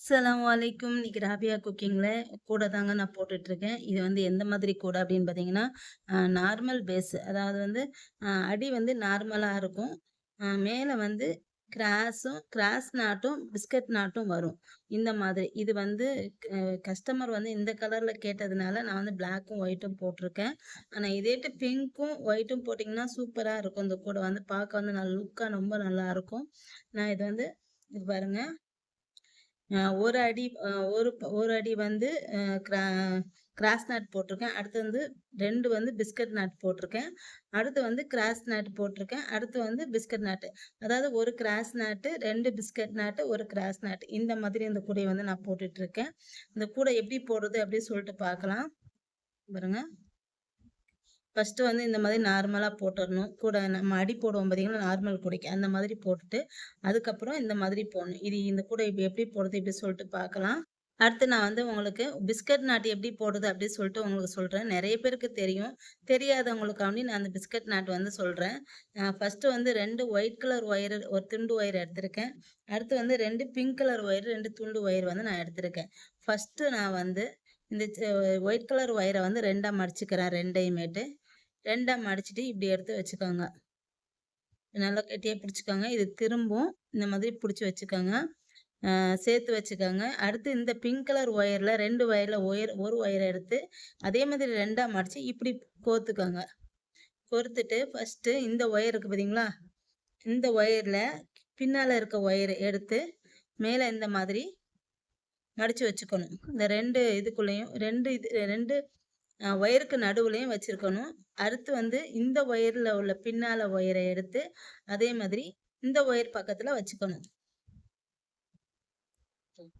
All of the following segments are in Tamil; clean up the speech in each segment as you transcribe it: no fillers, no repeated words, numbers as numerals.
அஸ்ஸலாமு அலைக்கும். இன்னைக்கு ராபியா குக்கிங்ல கூட தாங்க நான் போட்டுட்ருக்கேன். இது வந்து எந்த மாதிரி கூட அப்படின்னு பார்த்தீங்கன்னா, நார்மல் பேஸ். அதாவது வந்து அடி வந்து நார்மலா இருக்கும். மேல வந்து கிராஸ் நாட்டும், பிஸ்கட் நாட்டும் வரும். இந்த மாதிரி. இது வந்து கஸ்டமர் வந்து இந்த கலர்ல கேட்டதுனால நான் வந்து பிளாக்கும், ஒயிட்டும் போட்டிருக்கேன். ஆனா இதேட்டு பிங்க்கும், ஒயிட்டும் போட்டிங்கன்னா சூப்பரா இருக்கும். இந்த கூட வந்து பார்க்க வந்து நல்ல லுக்கா ரொம்ப நல்லாருக்கும். நான் இது வந்து இது பாருங்க. ஒரு அடி ஒரு அடி வந்து அ கிரா கிராஸ் நட் போட்டிருக்கேன். அடுத்து வந்து 2 வந்து பிஸ்கட் நட் போட்டிருக்கேன். அடுத்து வந்து கிராஸ் நட் போட்டிருக்கேன். அடுத்து வந்து பிஸ்கட் நட். அதாவது 1 கிராஸ் நட்டு, 2 பிஸ்கட் நட், 1 கிராஸ் நட். இந்த மாதிரி இந்த கூடைய வந்து நான் போட்டுட்டுருக்கேன். இந்த கூடை எப்படி போடுறது அப்படின்னு சொல்லிட்டு பார்க்கலாம். பாருங்க. ஃபர்ஸ்ட்டு வந்து இந்த மாதிரி நார்மலா போட்டுறணும். கூட நம்ம அடி போடுவோம் பார்த்தீங்களா, நார்மல் கூடைக்கு. அந்த மாதிரி போட்டுட்டு, அதுக்கப்புறம் இந்த மாதிரி போடணும். இந்த கூடை இப்ப எப்படி போடுறது இப்படி சொல்லிட்டு பார்க்கலாம். அடுத்து நான் வந்து உங்களுக்கு பிஸ்கட் நாட் எப்படி போடுறது அப்படி சொல்லிட்டு உங்களுக்கு சொல்றேன். நெறைய பேருக்கு தெரியும். தெரியாதவங்களுக்காண்டி நான் அந்த பிஸ்கட் நாட் வந்து சொல்றேன். ஃபர்ஸ்ட்டு வந்து 2 ஒயிட் கலர் ஒயர் ஒரு துண்டு ஒயர் எடுத்திருக்கேன். அடுத்து வந்து 2 பிங்க் கலர் ஒயர் 2 துண்டு ஒயர் வந்து நான் எடுத்திருக்கேன். ஃபர்ஸ்ட்டு நான் வந்து இந்த ஒயிட் கலர் ஒயர வந்து 2ஆ மடிச்சுக்கிறேன் 2யுமேட்டு. 2ஆ மடிச்சுட்டு இப்படி எடுத்து வச்சுக்கோங்க. நல்லா கெட்டியா பிடிச்சுக்கோங்க. இது திரும்பும். இந்த மாதிரி புடிச்சு வச்சுக்கோங்க. சேர்த்து வச்சுக்கோங்க. அடுத்து இந்த பிங்க் கலர் ஒயர்ல 2 ஒயர்ல ஒரு ஒயர எடுத்து, அதே மாதிரி 2ஆ மடிச்சு இப்படி கோர்த்துக்கோங்க. கோர்த்துட்டு ஃபர்ஸ்ட்டு இந்த ஒயர் இருக்கு பார்த்தீங்களா? இந்த ஒயர்ல பின்னால இருக்க ஒயர எடுத்து, மேல இந்த மாதிரி மடிச்சு வச்சுக்கணும். இந்த 2 இதுக்குள்ளயும் 2 ஒயருக்கு நடுவுலயும் வச்சிருக்கணும். அடுத்து வந்து இந்த ஒயர்ல உள்ள பின்னால ஒயர எடுத்து, அதே மாதிரி இந்த ஒயர் பக்கத்துல வச்சுக்கணும்.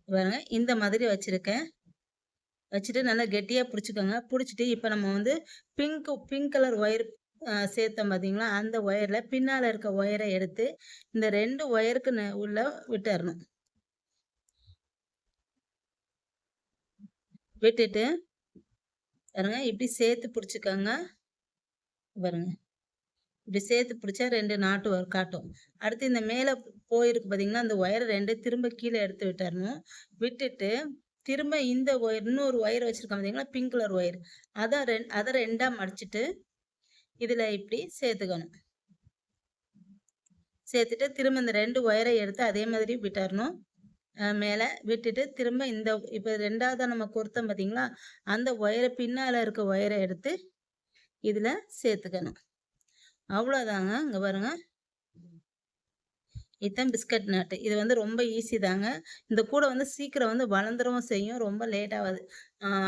பாருங்க இந்த மாதிரி வச்சிருக்கேன். வச்சுட்டு நல்லா கெட்டியா புடிச்சுக்கோங்க. புடிச்சுட்டு இப்ப நம்ம வந்து பிங்க் கலர் ஒயர் சேர்த்தோம் பார்த்தீங்களா? அந்த ஒயர்ல பின்னால இருக்க ஒயர எடுத்து, இந்த 2 ஒயருக்கு உள்ள விட்டறணும். விட்டுட்டு பாருங்க இப்படி சேர்த்து புடிச்சுக்கோங்க. பாருங்க. இப்படி சேர்த்து பிடிச்சா 2 நாட்டு காட்டும். அடுத்து இந்த மேல போயிருக்கு பார்த்தீங்களா, அந்த ஒயர 2 திரும்ப கீழ எடுத்து விட்டறணும். விட்டுட்டு, திரும்ப இந்த ஒயர் இன்னொரு ஒயர் வச்சிருக்கோம் பார்த்தீங்களா, பிங்க் கலர் ஒயர். அத 2ஆ மடிச்சுட்டு, இதுல இப்படி சேர்த்துக்கணும். சேர்த்துட்டு திரும்ப இந்த 2 ஒயர எடுத்து அதே மாதிரி விட்டறணும். மேல விட்டுட்டு திரும்ப இப்ப 2வதா நம்ம கோர்த்தோம் பார்த்தீங்களா, அந்த ஒயர பின்னால இருக்க ஒயர எடுத்து இதுல சேர்த்துக்கணும். அவ்வளோதாங்க. இங்க பாருங்க. இதுதான் பிஸ்கட் நட்டு. இது வந்து ரொம்ப ஈஸி தாங்க. இந்த கூடை வந்து சீக்கிரம் வந்து வளர்ந்துறவும் செய்யும். ரொம்ப லேட் ஆவாது.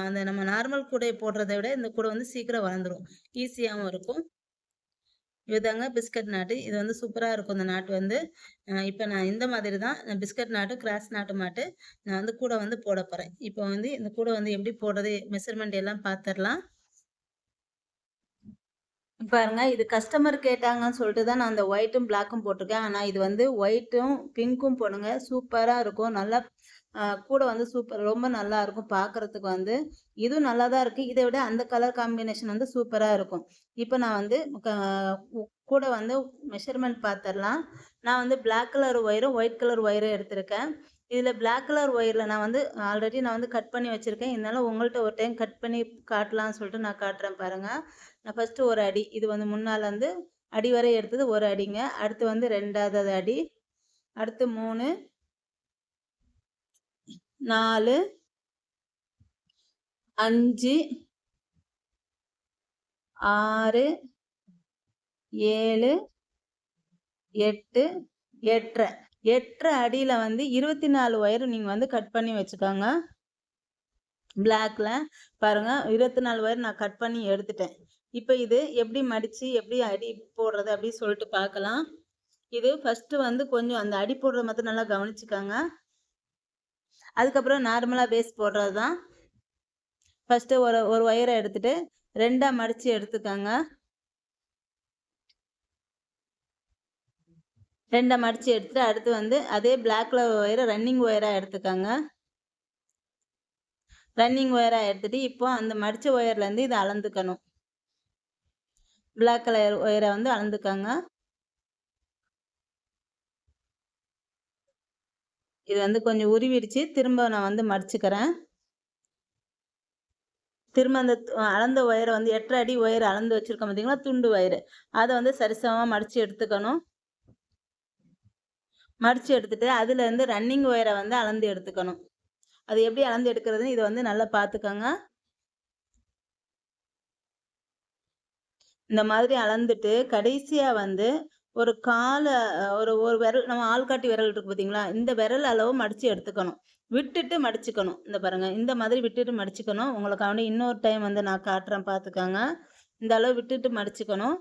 அந்த நம்ம நார்மல் கூடைய போடுறத விட இந்த கூடை வந்து சீக்கிரம் வளர்ந்துரும். ஈஸியாவும் இருக்கும். இதுதாங்க பிஸ்கட் நாட்டு. இது வந்து சூப்பரா இருக்கும் இந்த நாட்டு வந்து. இப்ப நான் இந்த மாதிரி தான் பிஸ்கட் நாட்டு, கிராஸ் நாட்டு மாட்டு நான் வந்து கூடை வந்து போட போறேன். இப்போ வந்து இந்த கூடை வந்து எப்படி போடுறது, மெஷர்மென்ட் எல்லாம் பார்த்துரலாம். பாருங்க. இது கஸ்டமர் கேட்டாங்கன்னு சொல்லிட்டு தான் நான் அந்த ஒயிட்டும், பிளாக்கும் போட்டிருக்கேன். ஆனா இது வந்து ஒயிட்டும், பிங்க்கும் போடுங்க. சூப்பரா இருக்கும். நல்லா கூட வந்து ரொம்ப நல்லா இருக்கும் பார்க்கறதுக்கு வந்து. இதுவும் நல்லா தான் இருக்கு. இத விட அந்த கலர் காம்பினேஷன் வந்து சூப்பரா இருக்கும். இப்ப நான் வந்து கூட வந்து மெஷர்மென்ட் பார்த்துரலாம். நான் வந்து பிளாக் கலர் ஒயரும், ஒயிட் கலர் ஒயரும் எடுத்திருக்கேன். இதுல பிளாக் கலர் ஒயர்ல நான் வந்து ஆல்ரெடி நான் வந்து கட் பண்ணி வச்சிருக்கேன். இருந்தாலும் உங்கள்ட்ட ஒரு டைம் கட் பண்ணி காட்டலாம்னு சொல்லிட்டு நான் காட்டுறேன் பாருங்க. நான் ஃபர்ஸ்ட்டு ஒரு அடி. இது வந்து முன்னால வந்து அடி வரை எடுத்தது 1 அடிங்க. அடுத்து வந்து 2வது அடி. அடுத்து 3, 4, 5, 6, 7, 8, 8 1/2 அடியில வந்து 24 ஒயர் நீங்க வந்து கட் பண்ணி வச்சுக்கோங்க. பிளாக்ல பாருங்க 24 ஒயர் நான் கட் பண்ணி எடுத்துட்டேன். இப்ப இது எப்படி மடிச்சு, எப்படி அடி போடுறது அப்படி சொல்லிட்டு பார்க்கலாம். இது ஃபர்ஸ்ட்டு வந்து கொஞ்சம் அந்த அடி போடுறத மட்டும் நல்லா கவனிச்சுக்கோங்க. அதுக்கப்புறம் நார்மலா பேஸ் போடுறது தான். ஃபர்ஸ்ட்டு ஒரு ஒயர எடுத்துட்டு 2ஆ மடிச்சு எடுத்துக்கோங்க. 2ஆ மடிச்சு எடுத்துட்டு அடுத்து வந்து அதே பிளாக் கலர் ஒயர ரன்னிங் ஒயரா எடுத்துக்கோங்க. ரன்னிங் ஒயரா எடுத்துட்டு இப்போ அந்த மடிச்ச ஒயர்லேருந்து இத அளந்துக்கணும். பிளாக் கலர் ஒயர வந்து அளந்துக்கோங்க. இது வந்து கொஞ்சம் உருவிடுச்சு. திரும்ப நான் வந்து மடிச்சுக்கிறேன். திரும்ப அந்த அளந்த ஒயர வந்து 8 அடி ஒயர் அளந்து வச்சிருக்கோம் பார்த்தீங்களா? துண்டு ஒயரு. அத வந்து சரிசமமா மடிச்சு எடுத்துக்கணும். மடிச்சு எடுத்துட்டு, அதுலேருந்து ரன்னிங் ஒயர வந்து அளந்து எடுத்துக்கணும். அது எப்படி அளந்து எடுக்கிறதுன்னு இத வந்து நல்லா பார்த்துக்கங்க. இந்த மாதிரி அளந்துட்டு, கடைசியா வந்து ஒரு கால ஒரு ஒரு விரல் நம்ம ஆள்காட்டி விரல் இருக்கு பார்த்தீங்களா? இந்த விரல் அளவு மடிச்சு எடுத்துக்கணும். விட்டுட்டு மடிச்சுக்கணும். இந்த பாருங்க. இந்த மாதிரி விட்டுட்டு மடிச்சுக்கணும். உங்களுக்காண்டி இன்னொரு டைம் வந்து நான் காட்டுறேன் பார்த்துக்கங்க. இந்த அளவு விட்டுட்டு மடிச்சுக்கணும்.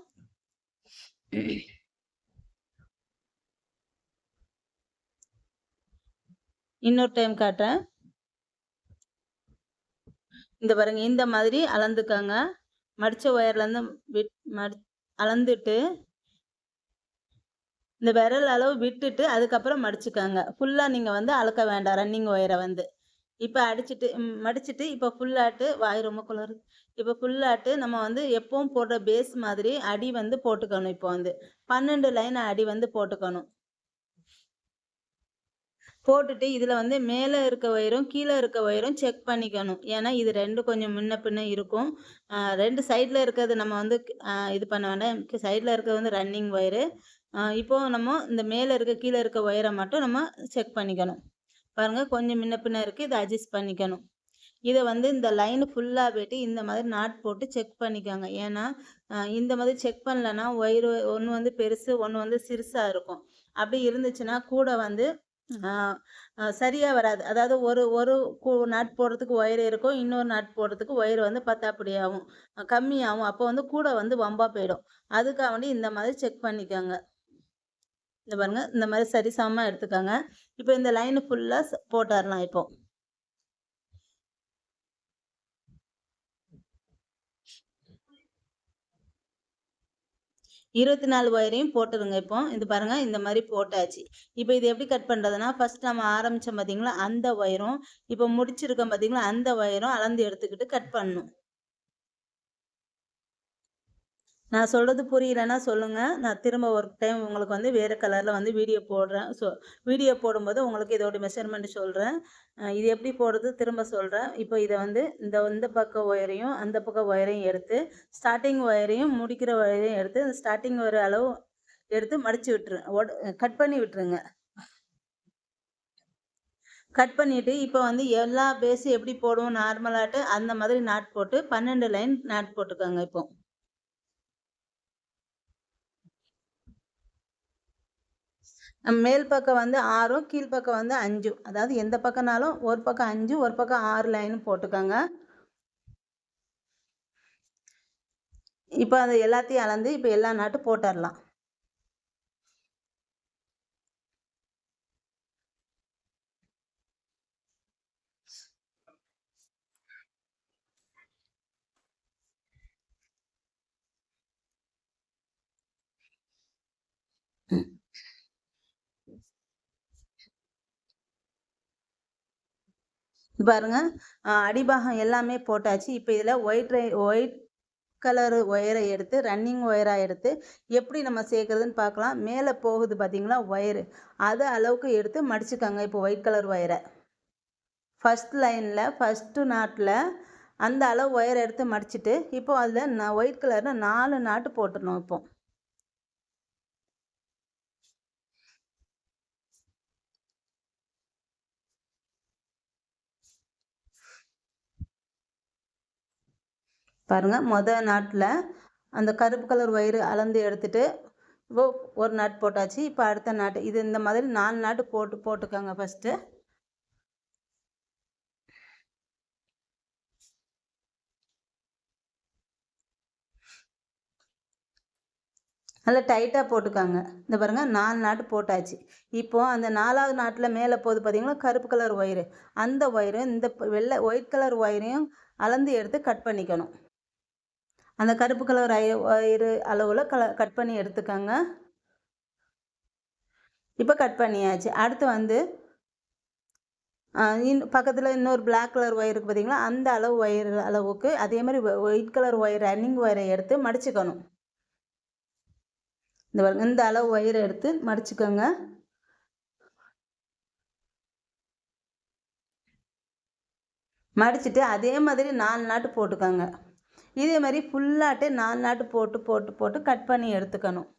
இன்னொரு டைம் காட்டுறேன். இந்த பாருங்க. இந்த மாதிரி அளந்துக்கங்க. மடிச்ச ஒயர்லேருந்து விட் மடி அளந்துட்டு இந்த விரல் அளவு விட்டுட்டு, அதுக்கப்புறம் மடிச்சுக்கங்க. ஃபுல்லா நீங்க வந்து அளக்க வேண்டாம் ரன்னிங் ஒயர வந்து. இப்ப அடிச்சுட்டு மடிச்சுட்டு இப்ப ஃபுல்லாட்டு வாய் ரொம்ப குளறுது. இப்ப ஃபுல்லாட்டு நம்ம வந்து எப்பவும் போடுற பேஸ் மாதிரி அடி வந்து போட்டுக்கணும் இப்போ வந்து. 12 லைன் அடி வந்து போட்டுக்கணும். போட்டுட்டு இதுல வந்து மேல இருக்க ஒயரும், கீழ இருக்க ஒயரும் செக் பண்ணிக்கணும். ஏன்னா இது 2 கொஞ்சம் முன்ன பின்ன இருக்கும். 2 சைடுல இருக்கிறது நம்ம வந்து இது பண்ண வேண்டாம். சைடுல இருக்கிறது வந்து ரன்னிங் ஒயரு. இப்போ நம்ம இந்த மேல இருக்க, கீழ இருக்க ஒயர மட்டும் நம்ம செக் பண்ணிக்கணும். பாருங்க கொஞ்சம் முன்ன பின்ன இருக்கு. இத அட்ஜஸ்ட் பண்ணிக்கணும். இத வந்து இந்த லைன் ஃபுல்லா போயிட்டு இந்த மாதிரி நாட் போட்டு செக் பண்ணிக்கோங்க. ஏன்னா, இந்த மாதிரி செக் பண்ணலன்னா ஒயரு ஒண்ணு வந்து பெருசு, ஒண்ணு வந்து சிறுசா இருக்கும். அப்படி இருந்துச்சுன்னா கூட வந்து ஆ சரியா வராது. அதாவது ஒரு ஒரு நாட் போடுறதுக்கு ஒயர் இருக்கும். இன்னொரு நாட் போடுறதுக்கு ஒயர் வந்து பத்தாப்படி ஆகும். கம்மியாகும். அப்போ வந்து கூட வந்து வம்பா போயிடும். அதுக்காக வேண்டி இந்த மாதிரி செக் பண்ணிக்கோங்க. இந்த பாருங்க. இந்த மாதிரி சரிசமமா எடுத்துக்கோங்க. இப்போ இந்த லைன் ஃபுல்லா போட்டுறலாம் இப்போ. 24 ஒயரையும் போட்டுருங்க இப்போ. இது பாருங்க இந்த மாரி போட்டாச்சு. இப்ப இது எப்படி கட் பண்றதுன்னா, ஃபர்ஸ்ட் நம்ம ஆரம்பிச்சோம் பார்த்தீங்களா, அந்த ஒயரும், இப்ப முடிச்சிருக்கோம் பார்த்தீங்களா, அந்த ஒயரும் அளந்து எடுத்துக்கிட்டு கட் பண்ணணும். நான் சொல்றது புரியலன்னா சொல்லுங்க. நான் திரும்ப ஒரு டைம் உங்களுக்கு வந்து வேற கலர்ல வந்து வீடியோ போடுறேன். வீடியோ போடும்போது உங்களுக்கு இதோட மெஷர்மென்ட் சொல்றேன். இது எப்படி போடுறது திரும்ப சொல்றேன். இப்போ இத வந்து இந்த பக்க ஒயரையும், அந்த பக்க ஒயரையும் எடுத்து, ஸ்டார்ட்டிங் ஒயரையும், முடிக்கிற ஒயரையும் எடுத்து, ஸ்டார்ட்டிங் ஒயர் அளவு எடுத்து மடிச்சு கட் பண்ணி விட்டுருங்க. கட் பண்ணிட்டு, இப்போ வந்து எல்லா பேஸும் எப்படி போடுவோம் நார்மலாட்டு, அந்த மாதிரி நாட் போட்டு 12 லைன் நாட் போட்டுக்கோங்க இப்போ. மேல் பக்கம் வந்து 6ம், கீழ் பக்கம் வந்து 5ம். அதாவது எந்த பக்கம்னாலும் ஒரு பக்கம் 5, ஒரு பக்கம் 6 லைன் போட்டுக்கோங்க. இப்போ அது எல்லாத்தையும் அளந்து இப்போ எல்லா நாட்டும் போட்டுறலாம். பாருங்க அடிபாகம் எல்லாமே போட்டாச்சு. இப்போ இதில் ஒயிட் கலர் ஒயரை எடுத்து ரன்னிங் ஒயராக எடுத்து எப்படி நம்ம சேர்க்குறதுன்னு பார்க்கலாம். மேலே போகுது பார்த்தீங்களா ஒயரு, அது அளவுக்கு எடுத்து மடிச்சுக்கோங்க. இப்போ ஒயிட் கலர் ஒயரை ஃபர்ஸ்ட் லைனில் ஃபர்ஸ்ட்டு நாட்டில் அந்த அளவு ஒயர் எடுத்து மடிச்சுட்டு, இப்போ அதில் ஒயிட் கலரில் 4 நாட்டு போட்டுடணும் இப்போ. பாருங்க நாட்டில் அந்த கருப்பு கலர் ஒயரு அளந்து எடுத்துட்டு இப்போ ஒரு நாட் போட்டாச்சு. இப்போ அடுத்த நாட்டு இது இந்த மாதிரி 4 நாட்டு போட்டுக்கோங்க ஃபஸ்ட்டு. நல்லா டைட்டாக போட்டுக்காங்க. இந்த பாருங்க 4 நாட்டு போட்டாச்சு. இப்போ அந்த 4வது நாட்டில் மேலே போகுது பார்த்தீங்களா கருப்பு கலர் ஒயரு, அந்த ஒயரு இந்த ஒயிட் கலர் ஒயரையும் அளந்து எடுத்து கட் பண்ணிக்கணும். அந்த கருப்பு கலர் ஒயரு அளவில் கட் பண்ணி எடுத்துக்கோங்க. இப்போ கட் பண்ணியாச்சு. அடுத்து வந்து பக்கத்தில் இன்னொரு பிளாக் கலர் ஒயர் இருக்குது பார்த்தீங்களா, அந்த அளவுக்கு அதே மாதிரி ஒயிட் கலர் ஒயர் ரன்னிங் ஒயரை எடுத்து மடிச்சுக்கணும். இந்த அளவு ஒயரை எடுத்து மடிச்சுக்கோங்க. மடிச்சுட்டு அதே மாதிரி 4 நாட்டு போட்டுக்கோங்க. இதே மாதிரி ஃபுல்லாட்டு 4 நாட்டு போட்டு போட்டு போட்டு கட் பண்ணி எடுத்துக்கணும்.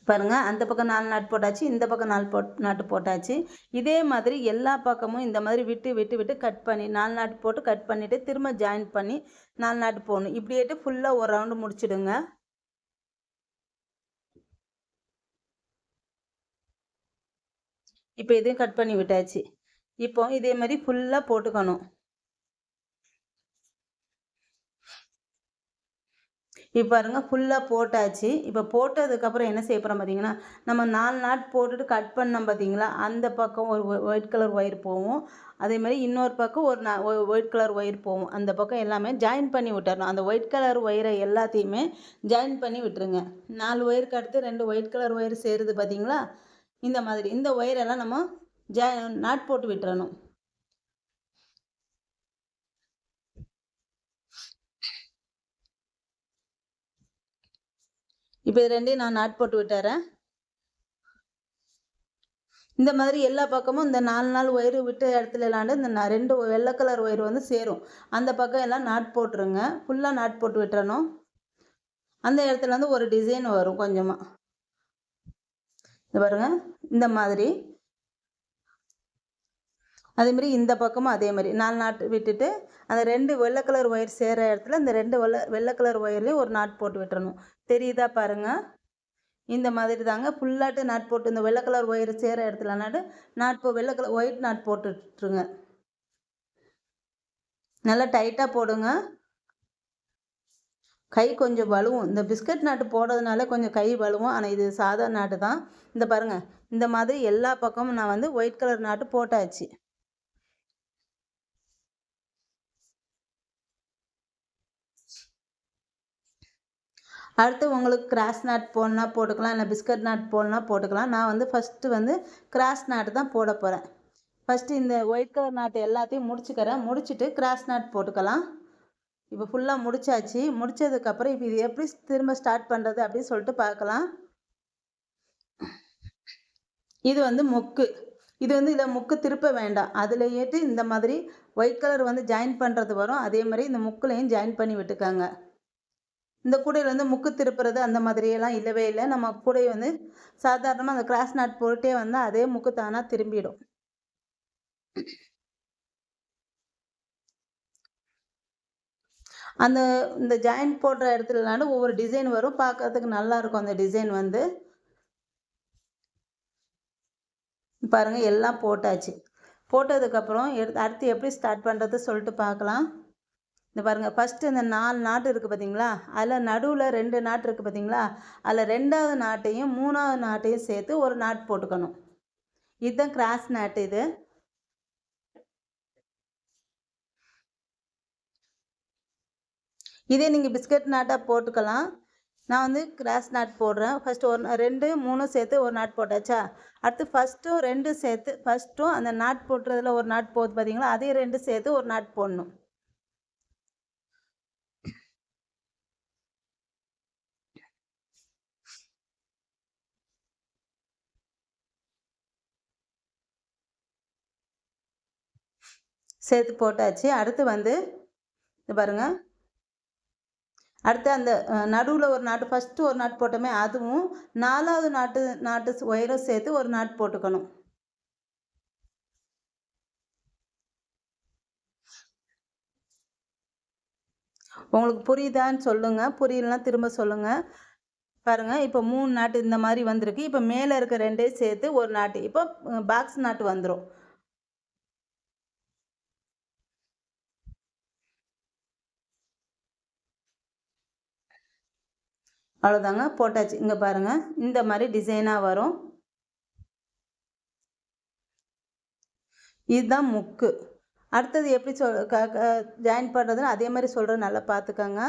பாருங்க, அந்த பக்கம் 4 நாட்டு போட்டாச்சு, இந்த பக்கம் 4 நாட்டு போட்டாச்சு. இதே மாதிரி எல்லா பக்கமும் இந்த மாதிரி விட்டு விட்டு விட்டு கட் பண்ணி 4 நாட்டு போட்டு கட் பண்ணிட்டு திரும்ப ஜாயின் பண்ணி 4 நாட்டு போடணும். இப்படியேட்டு ஃபுல்லா ஒரு ரவுண்டு முடிச்சிடுங்க. இப்போ இதையும் கட் பண்ணி விட்டாச்சு. இப்போ இதே மாதிரி ஃபுல்லா போட்டுக்கணும். இப்போ பாருங்க, ஃபுல்லா போட்டாச்சு. இப்போ போட்டதுக்கப்புறம் என்ன செய்ய போகிறோம் பார்த்தீங்கன்னா, நம்ம 4 நாட் போட்டுட்டு கட் பண்ணோம் பார்த்தீங்களா, அந்த பக்கம் ஒரு ஒயிட் கலர் ஒயர் போகும். அதே மாதிரி இன்னொரு பக்கம் ஒரு ஒயிட் கலர் ஒயர் போகும். அந்த பக்கம் எல்லாமே ஜாயின் பண்ணி விட்டுறணும். அந்த ஒயிட் கலர் ஒயரை எல்லாத்தையுமே ஜாயின் பண்ணி விட்டுருங்க. 4 ஒயருக்கு அடுத்து 2 ஒயிட் கலர் ஒயர் சேருது பார்த்தீங்களா, இந்த மாதிரி. இந்த ஒயரெல்லாம் நம்ம நாட் போட்டு விட்டுறணும். இப்போ இது 2யும் நான் நாட் போட்டு விட்டுறேன். இந்த மாதிரி எல்லா பக்கமும் இந்த 4 ஒயரு விட்ட இடத்துல இல்லாண்டு இந்த 2 வெள்ளை கலர் ஒயர் வந்து சேரும். அந்த பக்கம் எல்லாம் நாட் போட்டுருங்க. ஃபுல்லாக நாட் போட்டு விட்டுறணும். அந்த இடத்துல வந்து ஒரு டிசைன் வரும் கொஞ்சமாக. இது பாருங்க, இந்த மாதிரி. அதேமாதிரி இந்த பக்கமும் அதே மாதிரி 4 நாட் விட்டுட்டு அந்த 2 வெள்ளை கலர் ஒயர் சேர இடத்துல இந்த 2 வெள்ளை கலர் ஒயர்லேயும் ஒரு நாட் போட்டு விட்டுறணும். தெரியுதா பாருங்கள்? இந்த மாதிரி தாங்க ஃபுல்லாட்டு நாட் போட்டு இந்த வெள்ளை கலர் ஒயர் சேர இடத்துல வெள்ளை கலர் ஒயிட் நாட் போட்டுட்ருங்க. நல்லா டைட்டாக போடுங்க. கை கொஞ்சம் வலுவும். இந்த பிஸ்கட் நாட்டு போடுறதுனால கொஞ்சம் கை வலுவும். ஆனால் இது சாதா நாட்டு தான். இந்த பாருங்கள், இந்த மாதிரி எல்லா பக்கமும் நான் வந்து ஒயிட் கலர் நாட்டு போட்டாச்சு. அடுத்து உங்களுக்கு கிராஸ் நாட் போடணுன்னா போட்டுக்கலாம், இல்லை பிஸ்கட் நாட் போடணுன்னா போட்டுக்கலாம். நான் வந்து ஃபஸ்ட்டு வந்து கிராஸ் நாட்டு தான் போட போகிறேன். ஃபஸ்ட்டு இந்த ஒயிட் கலர் நாட்டு எல்லாத்தையும் முடிச்சுக்கிறேன். முடிச்சுட்டு கிராஸ் நாட் போட்டுக்கலாம். இப்போ ஃபுல்லாக முடிச்சாச்சு. முடித்ததுக்கப்புறம் இப்போ இது எப்படி திரும்ப ஸ்டார்ட் பண்ணுறது அப்படின்னு சொல்லிட்டு பார்க்கலாம். இது வந்து மொக்கு. இது வந்து இதில் முக்கு திருப்ப வேண்டாம். அதில் ஏட்டு இந்த மாதிரி ஒயிட் கலர் வந்து ஜாயின் பண்ணுறது வரும். அதே மாதிரி இந்த முக்குலையும் ஜாயின் பண்ணி விட்டுக்காங்க. இந்த கூடையில் வந்து முக்கு திருப்புறது அந்த மாதிரியெல்லாம் இல்லவே இல்லை. நம்ம கூடையை வந்து சாதாரணமாக அந்த கிராஸ் நாட் போட்டே வந்தால் அதே முக்கு தானாக திரும்பிடும். இந்த ஜாயின் போடுற இடத்துலனாலும் ஒவ்வொரு டிசைன் வரும். பார்க்கறதுக்கு நல்லா இருக்கும் அந்த டிசைன் வந்து. பாருங்க, எல்லாம் போட்டாச்சு. போட்டதுக்கப்புறம் அடுத்து எப்படி ஸ்டார்ட் பண்ணுறது சொல்லிட்டு பார்க்கலாம். இந்த பாருங்கள், ஃபஸ்ட்டு இந்த 4 நாட்டு இருக்குது பார்த்தீங்களா, அதில் நடுவில் 2 நாட்டு இருக்குது பார்த்தீங்களா, அதில் 2வது நாட்டையும் 3வது நாட்டையும் சேர்த்து ஒரு நாட் போட்டுக்கணும். இதுதான் கிராஸ் நாட்டு. இது இதே நீங்கள் பிஸ்கட் நாட்டாக போட்டுக்கலாம். நான் வந்து கிராஸ் நாட் போடுறேன். ஃபஸ்ட்டு 2 3 சேர்த்து ஒரு நாட் போட்டாச்சா, அடுத்து ஃபஸ்ட்டும் 2 சேர்த்து ஃபஸ்ட்டும் அந்த நாட் போட்டுறதுல ஒரு நாட் போகுது பார்த்தீங்களா, அதே 2 சேர்த்து ஒரு நாட் போடணும். சேர்த்து போட்டாச்சு. அடுத்து வந்து இது பாருங்கள், அடுத்து அந்த நடுவில் ஒரு நாட்டு ஃபஸ்ட்டு ஒரு நாட் போட்டோமே, அதுவும் 4வது நாட்டு ஒயரும் சேர்த்து ஒரு நாட் போட்டுக்கணும். உங்களுக்கு புரியுதான்னு சொல்லுங்கள். புரியலன்னா திரும்ப சொல்லுங்கள். பாருங்கள், இப்போ 3 நாட்டு இந்த மாதிரி வந்திருக்கு. இப்போ மேலே இருக்க 2 சேர்த்து ஒரு நாட்டு. இப்போ பாக்ஸ் நாட்டு வந்துடும். அவ்வளோதாங்க, போட்டாச்சு. இங்கே பாருங்கள், இந்த மாதிரி டிசைனாக வரும். இதுதான் முக்கு. அடுத்தது எப்படி ஜாயின் பண்ணுறதுன்னு அதே மாதிரி சொல்கிறேன், நல்லா பார்த்துக்கோங்க.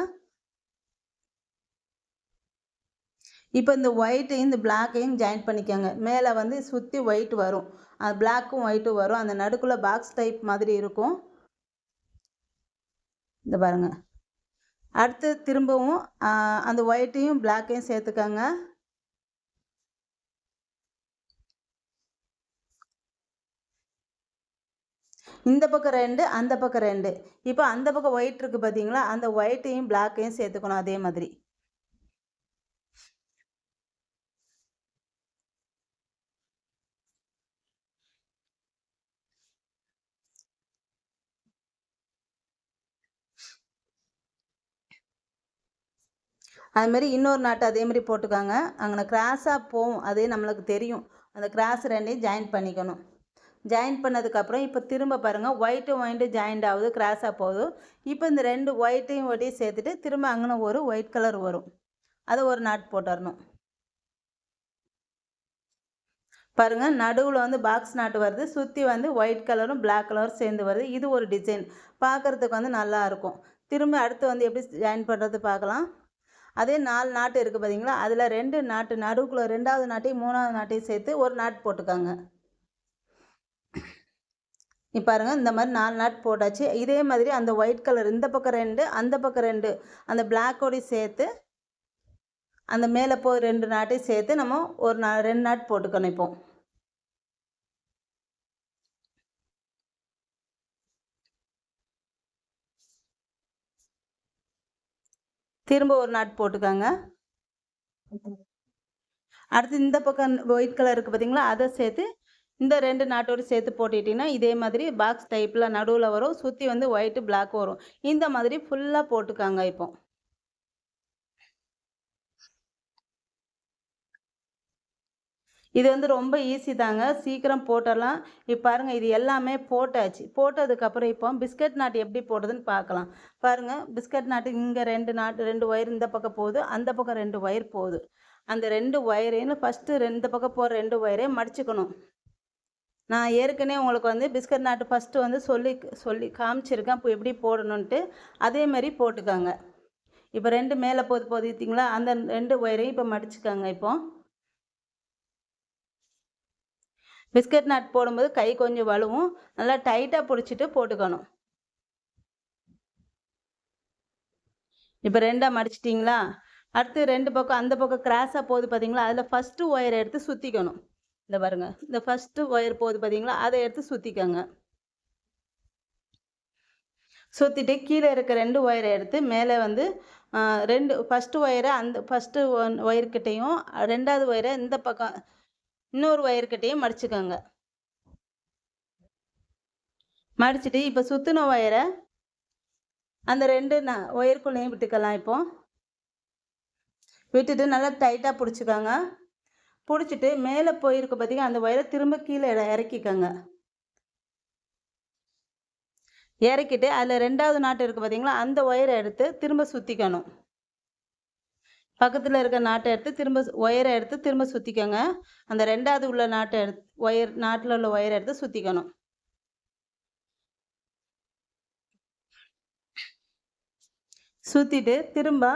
இப்போ இந்த ஒயிட்டையும் இந்த பிளாக்கையும் ஜாயின் பண்ணிக்கோங்க. மேலே வந்து சுற்றி ஒயிட் வரும். அது பிளாக்கும் ஒயிட்டும் வரும். அந்த நடுக்குள்ளே பாக்ஸ் டைப் மாதிரி இருக்கும். இந்த பாருங்க. அடுத்து திரும்பவும் அந்த ஒயிட்டையும் பிளாக்கையும் சேர்த்துக்கங்க. இந்த பக்கம் 2, அந்த பக்கம் 2. இப்போ அந்த பக்கம் ஒயிட் இருக்குது பார்த்தீங்களா, அந்த ஒயிட்டையும் பிளாக்கையும் சேர்த்துக்கணும் அதே மாதிரி. அது மாதிரி இன்னொரு நாட்டு அதே மாதிரி போட்டுக்காங்க. அங்கே கிராஸாக போகும், அதே நம்மளுக்கு தெரியும். அந்த கிராஸ் 2ஐயும் ஜாயின் பண்ணிக்கணும். ஜாயின் பண்ணதுக்கப்புறம் இப்போ திரும்ப பாருங்கள், ஒயிட்டும் ஜாயிண்ட் ஆகுது, கிராஸாக போகுது. இப்போ இந்த 2 ஒயிட்டையும் ஒட்டியும் சேர்த்துட்டு திரும்ப அங்கே ஒரு ஒயிட் கலர் வரும். அதை ஒரு நாட் போட்டுடணும். பாருங்கள், நடுவில் வந்து பாக்ஸ் நாட்டு வருது, சுற்றி வந்து ஒயிட் கலரும் பிளாக் கலரும் சேர்ந்து வருது. இது ஒரு டிசைன், பார்க்குறதுக்கு வந்து நல்லாயிருக்கும். திரும்ப அடுத்து வந்து எப்படி ஜாயின் பண்ணுறது பார்க்கலாம். அதே 4 நாட்டு இருக்குது பார்த்தீங்களா, அதில் 2 நாட்டு நடுவுக்குள்ளே 2வது நாட்டையும் 3வது நாட்டையும் சேர்த்து ஒரு நாட் போட்டுக்காங்க. இப்போ பாருங்கள், இந்த மாதிரி 4 நாட் போட்டாச்சு. இதே மாதிரி அந்த ஒயிட் கலர் இந்த பக்கம் 2, அந்த பக்கம் 2, அந்த பிளாக்கோடையும் சேர்த்து அந்த மேலே போய் 2 நாட்டையும் சேர்த்து நம்ம ஒரு 2 நாட் போட்டுக்கணும். இப்போ திரும்ப ஒரு நாட் போட்டுக்காங்க. அடுத்து இந்த பக்கம் ஒயிட் கலர் இருக்குது பார்த்தீங்களா, அதை சேர்த்து இந்த 2 நாட்டோடு சேர்த்து போட்டுக்கிட்டிங்கன்னா இதே மாதிரி பாக்ஸ் டைப்பில் நடுவில் வரும், சுற்றி வந்து ஒயிட்டு பிளாக் வரும். இந்த மாதிரி ஃபுல்லாக போட்டுக்காங்க. இப்போ இது வந்து ரொம்ப ஈஸி தாங்க, சீக்கிரம் போட்டுடலாம். இப்போ பாருங்கள், இது எல்லாமே போட்டாச்சு. போட்டதுக்கப்புறம் இப்போ பிஸ்கட் நாட்டு எப்படி போடுறதுன்னு பார்க்கலாம். பாருங்கள், பிஸ்கட் நாட்டு இங்கே 2 நாட்டு 2 ஒயர் இந்த பக்கம் போகுது, அந்த பக்கம் 2 ஒயர் போகுது. அந்த 2 ஒயரையும் ஃபஸ்ட்டு இந்த பக்கம் போகிற 2 ஒயரையும் மடிச்சுக்கணும். நான் ஏற்கனவே உங்களுக்கு வந்து பிஸ்கட் நாட்டு ஃபஸ்ட்டு வந்து சொல்லி காமிச்சிருக்கேன் இப்போ எப்படி போடணுன்ட்டு. அதேமாதிரி போட்டுக்காங்க. இப்போ 2 மேலே போதித்தீங்களா, அந்த 2 ஒயரையும் இப்போ மடிச்சுக்காங்க. இப்போ பிஸ்கட் நாட் போடும்போது கை கொஞ்சம் வலுவும், நல்லா டைட்டாக பிடிச்சிட்டு போட்டுக்கணும். இப்போ 2ஆக மடிச்சிட்டிங்களா, அடுத்து 2 பக்கம் அந்த பக்கம் கிராஸாக போகுது பார்த்தீங்களா, அதில் ஃபஸ்ட்டு ஒயரை எடுத்து சுற்றிக்கணும். இந்த பாருங்கள், இந்த ஃபஸ்ட்டு ஒயர் போகுது பார்த்தீங்களா, அதை எடுத்து சுற்றிக்கங்க. சுற்றிட்டு கீழே இருக்க 2 ஒயரை எடுத்து மேலே வந்து 2 ஃபஸ்ட்டு ஒயரை அந்த ஃபஸ்ட்டு ஒயர்கிட்டையும் 2வது ஒயரை இந்த பக்கம் இன்னொரு ஒயர்கிட்டையும் மடிச்சுக்கோங்க. மடிச்சுட்டு இப்போ சுற்றின ஒயரை அந்த 2 ஒயருக்குள்ளேயும் விட்டுக்கலாம். இப்போ விட்டுட்டு நல்லா டைட்டாக பிடிச்சிக்கோங்க. பிடிச்சிட்டு மேலே போயிருக்கு பார்த்தீங்கன்னா, அந்த ஒயரை திரும்ப கீழே இறக்கிக்கோங்க. இறக்கிட்டு அதில் 2வது நாட்டு இருக்குது பார்த்தீங்களா, அந்த ஒயரை எடுத்து திரும்ப சுற்றிக்கணும். பக்கத்தில் இருக்க நாட்டை எடுத்து திரும்ப ஒயரை எடுத்து திரும்ப சுற்றிக்கோங்க. அந்த 2வது உள்ள நாட்டை நாட்டில் உள்ள ஒயரை எடுத்து சுற்றிக்கணும். சுற்றிட்டு திரும்ப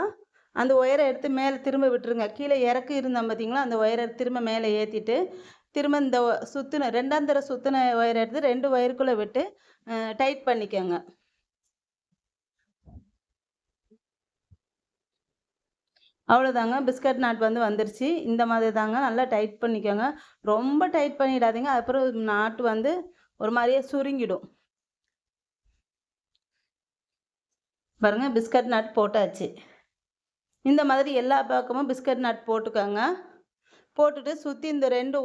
அந்த ஒயரை எடுத்து மேலே திரும்ப விட்டுருங்க. கீழே இறக்கி இருந்தால் பார்த்தீங்களா, அந்த ஒயரை திரும்ப மேலே ஏற்றிட்டு திரும்ப இந்த சுற்றின 2ஆம் தடவை சுற்றின ஒயரை எடுத்து 2 ஒயருக்குள்ளே விட்டு டைட் பண்ணிக்கோங்க. அவ்வளோதாங்க, பிஸ்கட் நாட் வந்து வந்துருச்சு. இந்த மாதிரி தாங்க, நல்லா டைட் பண்ணிக்கோங்க. ரொம்ப டைட் பண்ணிடாதீங்க, அப்புறம் நாட்டு வந்து ஒரு மாதிரியே சுருங்கிடும். பாருங்கள், பிஸ்கட் நாட் போட்டாச்சு. இந்த மாதிரி எல்லா பக்கமும் பிஸ்கட் நாட் போட்டுக்கோங்க. போட்டுட்டு சுற்றி இந்த 2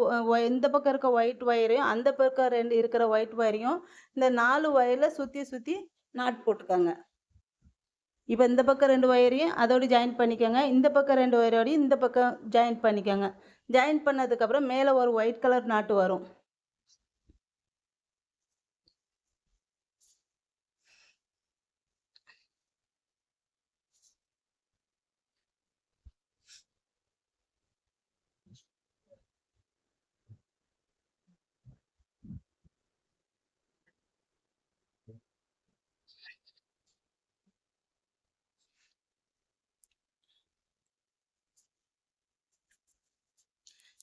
இந்த பக்கம் இருக்க ஒயிட் ஒயரையும் அந்த பக்கம் 2 இருக்கிற ஒயிட் ஒயரையும் இந்த 4 ஒயரில் சுற்றி நாட் போட்டுக்கோங்க. இப்போ இந்த பக்கம் 2 ஒயரையும் அதோடு ஜாயின் பண்ணிக்கோங்க. இந்த பக்கம் 2 ஒயரோடையும் இந்த பக்கம் ஜாயின் பண்ணிக்கோங்க. ஜாயின் பண்ணதுக்கப்புறம் மேலே ஒரு ஒயிட் கலர் நாட்டு வரும்.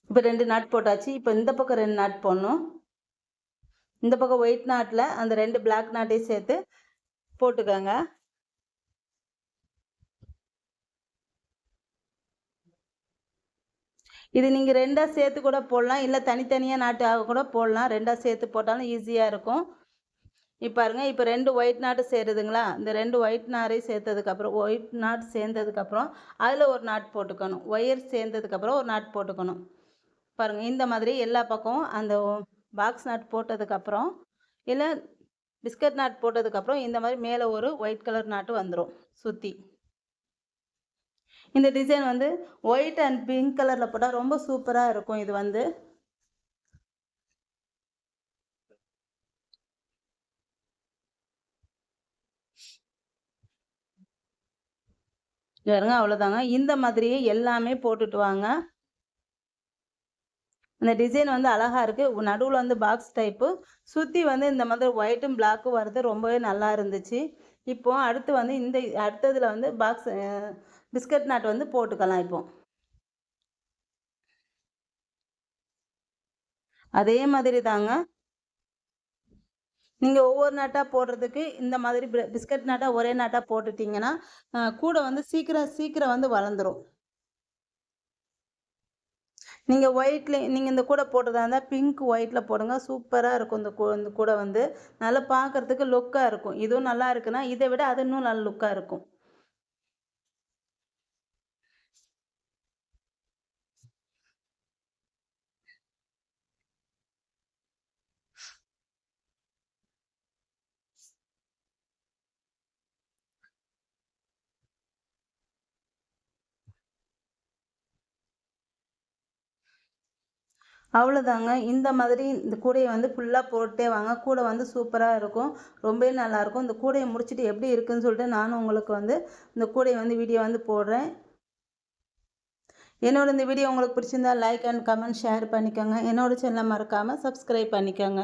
இப்போ 2 நாட் போட்டாச்சு. இப்போ இந்த பக்கம் 2 நாட் போடணும். இந்த பக்கம் ஒயிட் நாட்டில் அந்த 2 பிளாக் நாட்டையும் சேர்த்து போட்டுக்கோங்க. இது நீங்கள் 2ஆக சேர்த்து கூட போடலாம், இல்லை தனித்தனியாக நாட்டாக கூட போடலாம். 2ஆக சேர்த்து போட்டாலும் ஈஸியாக இருக்கும். இப்போ பாருங்கள், இப்போ 2 ஒயிட் நாட்டு சேருதுங்களா? இந்த 2 ஒயிட் நாரையும் சேர்த்ததுக்கப்புறம் ஒயிட் நாட் சேர்ந்ததுக்கப்புறம் அதில் ஒரு நாட் போட்டுக்கணும். ஒயர் சேர்ந்ததுக்கப்புறம் ஒரு நாட் போட்டுக்கணும். பாருங்கள், இந்த மாதிரி எல்லா பக்கமும் அந்த பாக்ஸ் நாட் போட்டதுக்கப்புறம் இல்லை பிஸ்கட் நாட் போட்டதுக்கப்புறம் இந்த மாதிரி மேலே ஒரு ஒயிட் கலர் நாட்டு வந்துடும் சுற்றி. இந்த டிசைன் வந்து ஒயிட் அண்ட் பிங்க் கலரில் போட்டால் ரொம்ப சூப்பராக இருக்கும். இது வந்து பாருங்க, அவ்வளோதாங்க. இந்த மாதிரியே எல்லாமே போட்டுட்டு வாங்க. இந்த டிசைன் வந்து அழகாக இருக்குது. நடுவில் வந்து பாக்ஸ் டைப்பு, சுற்றி வந்து இந்த மாதிரி ஒயிட்டும் பிளாக்கும் வர்றது ரொம்பவே நல்லா இருந்துச்சு. இப்போ அடுத்து வந்து அடுத்ததில் வந்து பாக்ஸ் பிஸ்கட் நாட் வந்து போட்டுக்கலாம். இப்போ அதே மாதிரி தாங்க, நீங்கள் ஒவ்வொரு நாட்டாக போடுறதுக்கு இந்த மாதிரி பிஸ்கட் நாட்டாக ஒரே நாட்டாக போட்டுட்டிங்கன்னா கூட வந்து சீக்கிரம் வந்து வளர்ந்துடும். நீங்கள் நீங்கள் இந்த கூடை போட்டதா இருந்தால் பிங்க் ஒயிட்டில் போடுங்க, சூப்பராக இருக்கும். இந்த கூடை வந்து நல்லா பார்க்குறதுக்கு லுக்காக இருக்கும். இதுவும் நல்லா இருக்குன்னா இதை விட அது இன்னும் நல்ல லுக்காக இருக்கும். அவ்வளோதாங்க. இந்த மாதிரி இந்த கூடையை வந்து ஃபுல்லாக போட்டே வாங்க. கூடை வந்து சூப்பராக இருக்கும், ரொம்பவே நல்லாயிருக்கும். இந்த கூடையை முடிச்சுட்டு எப்படி இருக்குதுன்னு சொல்லிட்டு நானும் உங்களுக்கு வந்து இந்த கூடையை வந்து வீடியோ வந்து போடுறேன். என்னோட இந்த வீடியோ உங்களுக்கு பிடிச்சிருந்தா லைக் அண்ட் கமெண்ட் ஷேர் பண்ணிக்கோங்க. என்னோட சேனலை மறக்காமல் சப்ஸ்கிரைப் பண்ணிக்கோங்க.